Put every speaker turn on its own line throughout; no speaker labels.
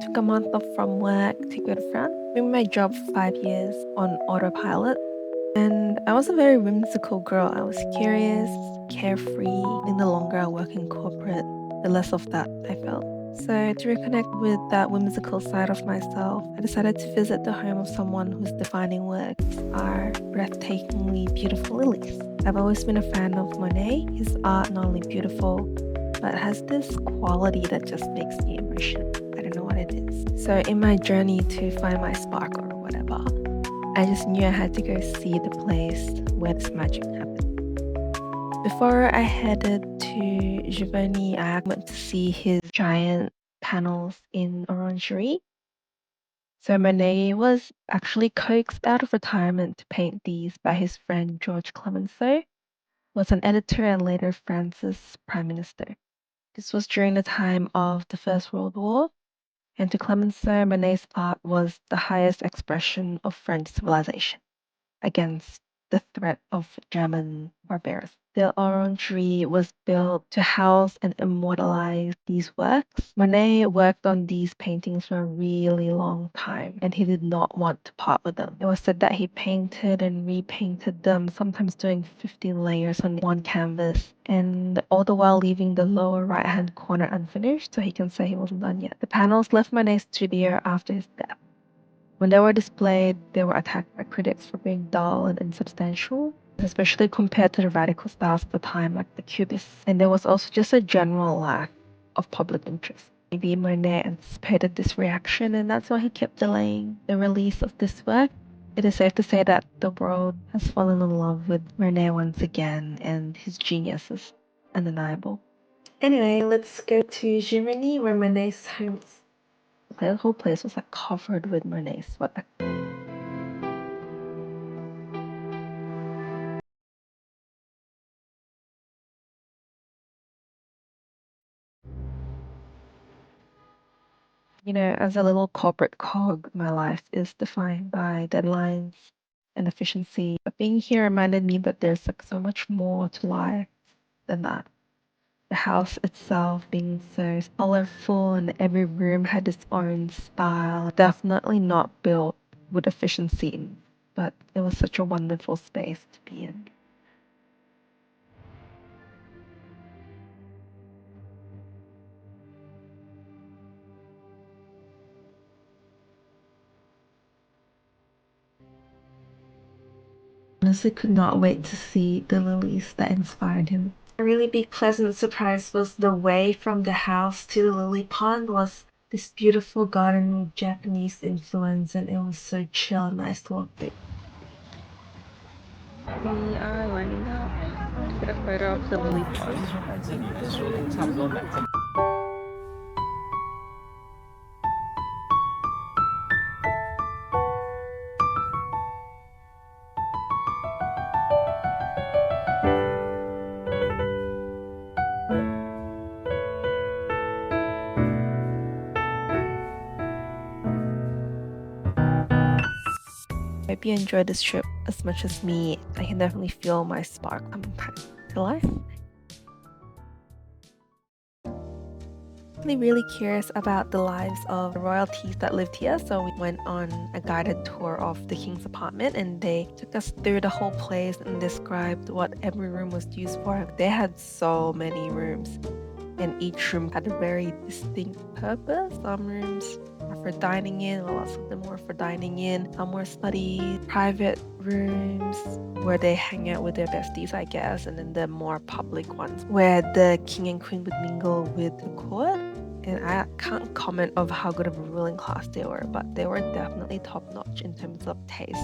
took a month off from work to go to France. Been my job for 5 years on autopilot. And I was a very whimsical girl. I was curious, carefree, and the longer I work in corporate, the less of that I felt. So, to reconnect with that whimsical side of myself, I decided to visit the home of someone whose defining works are breathtakingly beautiful lilies. I've always been a fan of Monet. His art not only beautiful, but has this quality that just makes me emotional. I don't know what it is. So, in my journey to find my spark or whatever, I just knew I had to go see the place where this magic happened. Before I headed to Giverny, I went to see his giant panels in Orangerie. So Monet was actually coaxed out of retirement to paint these by his friend George Clemenceau, who was an editor and later France's prime minister. This was during the time of the First World War, and to Clemenceau, Monet's art was the highest expression of French civilization against the threat of German barbarism. The Orangerie was built to house and immortalize these works. Monet worked on these paintings for a really long time, and he did not want to part with them. It was said that he painted and repainted them, sometimes doing 15 layers on one canvas, and all the while leaving the lower right-hand corner unfinished, so he can say he wasn't done yet. The panels left Monet's studio after his death. When they were displayed, they were attacked by critics for being dull and insubstantial, especially compared to the radical styles of the time, like the Cubists. And there was also just a general lack of public interest. Maybe Monet anticipated this reaction, and that's why he kept delaying the release of this work. It is safe to say that the world has fallen in love with Monet once again, and his genius is undeniable. Anyway, let's go to Giverny, where Monet's home is. The whole place was like covered with Monet's sweat. You know, as a little corporate cog, my life is defined by deadlines and efficiency. But being here reminded me that there's like so much more to life than that. The house itself being so colorful and every room had its own style. Definitely not built with efficiency, but it was such a wonderful space to be in. Honestly could not wait to see the lilies that inspired him. A really big pleasant surprise was the way from the house to the lily pond was this beautiful garden with Japanese influence, and it was so chill and nice to walk through. We are lining up to get a photo of the lily pond. Hope you enjoyed this trip as much as me. I can definitely feel my spark coming back to life. Really curious about the lives of the royalties that lived here, so we went on a guided tour of the king's apartment, and they took us through the whole place and described what every room was used for. They had so many rooms, and each room had a very distinct purpose. Some rooms are for dining in, well, lots of them were for dining in. Some were studies, private rooms where they hang out with their besties, I guess, and then the more public ones where the king and queen would mingle with the court. And I can't comment of how good of a ruling class they were, but they were definitely top notch in terms of taste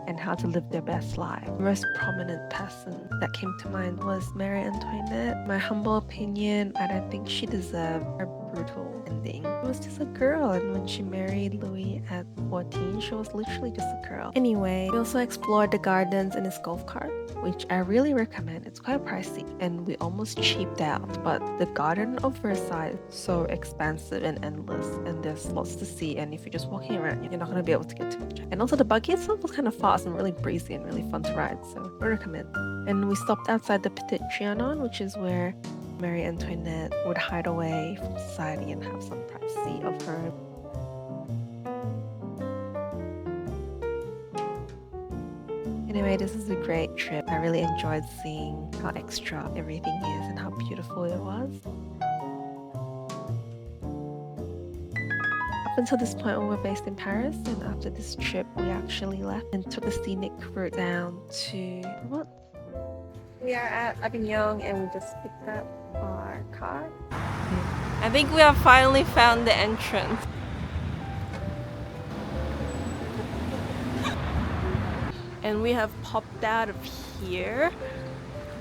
and how to live their best life. The most prominent person that came to mind was Marie Antoinette. My humble opinion, I don't think she deserved a brutal ending. She was just a girl, and when she married Louis at 14, she was literally just a girl. Anyway, we also explored the gardens in his golf cart, which I really recommend. It's quite pricey, and we almost cheaped out, but the garden of Versailles is so expansive and endless, and there's lots to see, and if you're just walking around, you're not going to be able to get too much. And also the buggy itself was kind of fast and really breezy and really fun to ride, so I recommend. And we stopped outside the Petit Trianon, which is where Marie Antoinette would hide away from society and have some privacy of her Anyway, this is a great trip. I really enjoyed seeing how extra everything is and how beautiful it was. Up until this point, we were based in Paris, and after this trip, we actually left and took a scenic route down to what? We are at Avignon, and we just picked up our car. I think we have finally found the entrance. And we have popped out of here.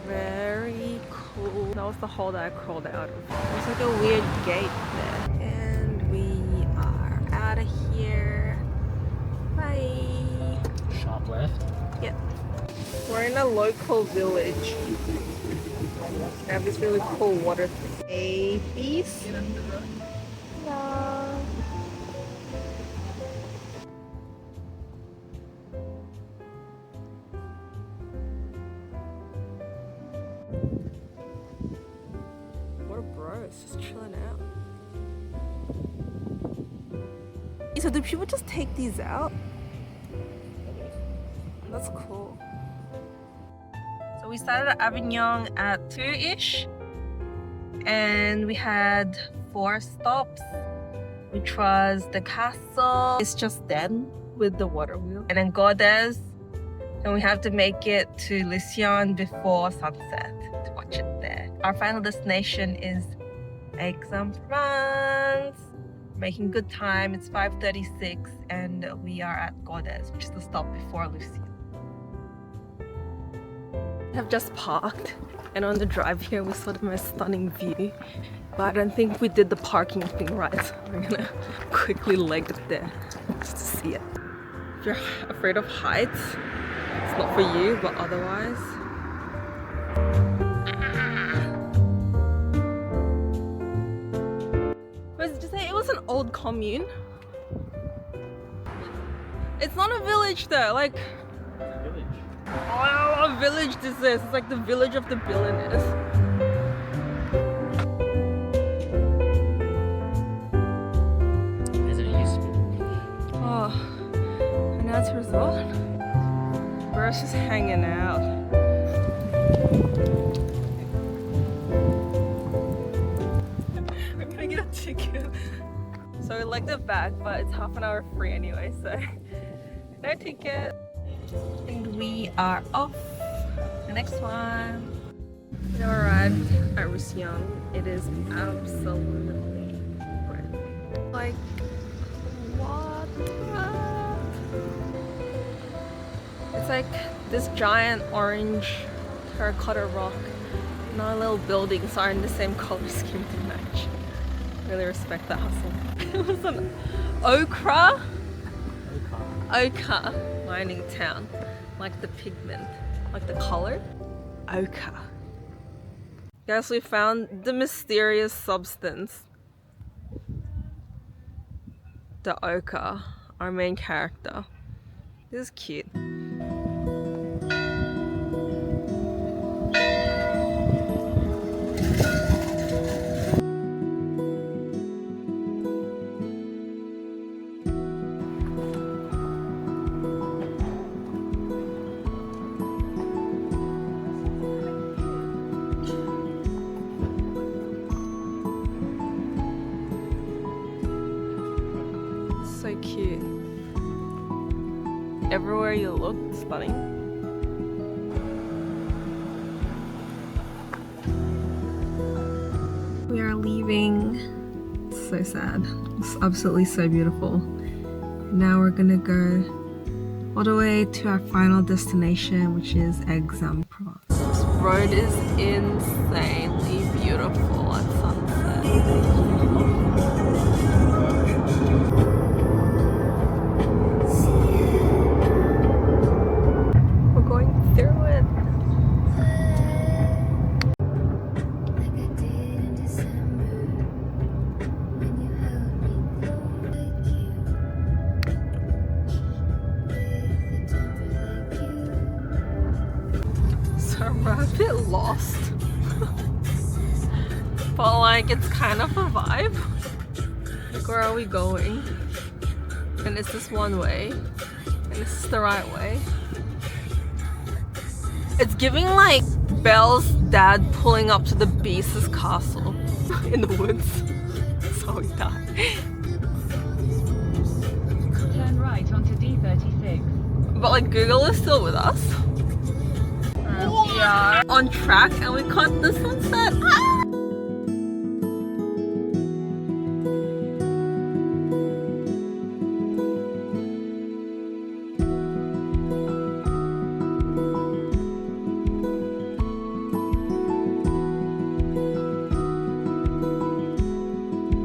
Very cool. That was the hole that I crawled out of. There's like a weird gate there. And we are out of here. Bye.
Sharp left.
Yep. We're in a local village. They have this really cool water thing. Hey, peace. Hello. What a bro, it's just chilling out. So do people just take these out? That's cool. So we started at Avignon at 2-ish and we had 4 stops, which was the castle. It's just then with the water wheel. And then Gordes. And we have to make it to Roussillon before sunset to watch it there. Our final destination is Aix-en-Provence. Making good time. It's 5:36 and we are at Gordes, which is the stop before Roussillon. We have just parked, and on the drive here we saw the most stunning view, but I don't think we did the parking thing right, so we're gonna quickly leg it there just to see it. If you're afraid of heights, it's not for you, but otherwise. Did you say it was an old commune? It's not a village though, like... Oh, what village this is. It's like the village of the billionaires.
As it used to be.
Oh, and now it's a resort. We're just hanging out. We're gonna get a ticket. So we like the bag, but it's half an hour free anyway, so no ticket. And we are off. The next one. We have arrived at Roussillon. It is absolutely breathtaking. Like, what? It's like this giant orange terracotta rock. And our little buildings are in the same color scheme to match. Really respect the hustle. It was an ochre mining town. Like the pigment, like the color. Ochre. Guys, we found the mysterious substance. The ochre, our main character. This is cute. So cute. Everywhere you look, stunning. We are leaving. It's so sad. It's absolutely so beautiful. Now we're gonna go all the way to our final destination, which is Aix-en-Provence. This road is insanely beautiful at sunset. We're a bit lost, but like it's kind of a vibe. Like, where are we going? And it's this one way, and this is the right way. It's giving like Belle's dad pulling up to the Beast's castle in the woods. So he died.
Turn right onto D36.
But like Google is still with us. We are on track and we caught the sunset. Ah!